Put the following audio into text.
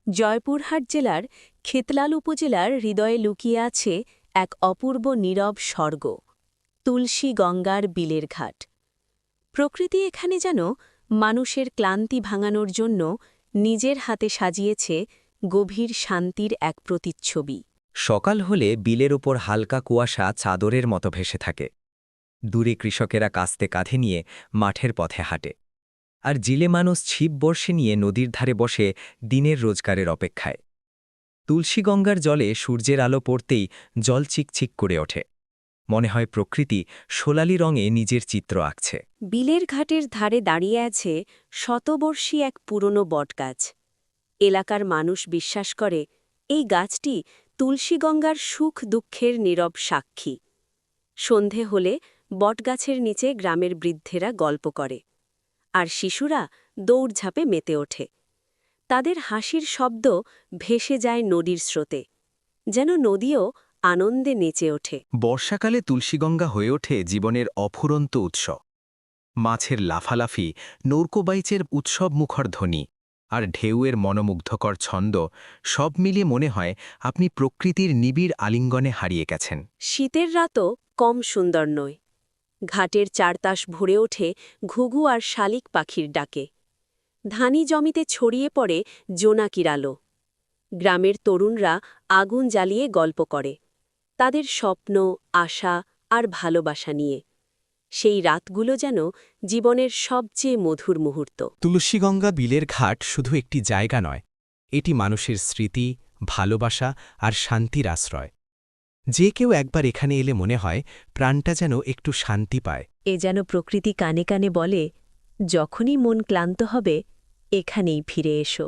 জয়পুরহাট জেলার খেতলাল উপজেলার হৃদয়ে লুকিয়ে আছে এক অপূর্ব নীরব স্বর্গ, তুলসী গঙ্গার বিলের ঘাট। প্রকৃতি এখানে যেন মানুষের ক্লান্তি ভাঙানোর জন্য নিজের হাতে সাজিয়েছে গভীর শান্তির এক প্রতিচ্ছবি। সকাল হলে বিলের ওপর হালকা কুয়াশা চাদরের মতো ভেসে থাকে। দূরে কৃষকেরা কাস্তে কাঁধে নিয়ে মাঠের পথে হাঁটে, আর জিলে মানুষ ছিপ বর্ষে নিয়ে নদীর ধারে বসে দিনের রোজগারের অপেক্ষায়। তুলসীগঙ্গার জলে সূর্যের আলো পড়তেই জল চিকচিক করে ওঠে, মনে হয় প্রকৃতি সোলালি রঙে নিজের চিত্র আঁকছে। বিলের ঘাটের ধারে দাঁড়িয়ে আছে শতবর্ষী এক পুরনো বটগাছ। এলাকার মানুষ বিশ্বাস করে এই গাছটি তুলসীগঙ্গার সুখ দুঃখের নীরব সাক্ষী। সন্ধে হলে বটগাছের নিচে গ্রামের বৃদ্ধেরা গল্প করে, আর শিশুরা দৌড়ঝাঁপে মেতে ওঠে। তাদের হাসির শব্দ ভেসে যায় নদীর স্রোতে, যেন নদীও আনন্দে নেচে ওঠে। বর্ষাকালে তুলসীগঙ্গা হয়ে ওঠে জীবনের অফুরন্ত উৎস। মাছের লাফালাফি, নৌকোবাইচের উৎসবমুখর ধ্বনি আর ঢেউয়ের মনোমুগ্ধকর ছন্দ, সব মিলিয়ে মনে হয় আপনি প্রকৃতির নিবিড় আলিঙ্গনে হারিয়ে গেছেন। শীতের রাতও কম সুন্দর নয়। ঘাটের চারতাস ভরে ওঠে ঘুঘু আর শালিক পাখির ডাকে। ধানি জমিতে ছড়িয়ে পড়ে জোনাকির আলো। গ্রামের তরুণরা আগুন জ্বালিয়ে গল্প করে, তাদের স্বপ্ন, আশা আর ভালোবাসা নিয়ে। সেই রাতগুলো যেন জীবনের সবচেয়ে মধুর মুহূর্ত। তুলসীগঙ্গা বিলের ঘাট শুধু একটি জায়গা নয়, এটি মানুষের স্মৃতি, ভালোবাসা আর শান্তির আশ্রয়। যে কেউ একবার এখানে এলে মনে হয় প্রাণটা যেন একটু শান্তি পায়। এ যেন প্রকৃতি কানে কানে বলে, যখনই মন ক্লান্ত হবে, এখানেই ফিরে এসো।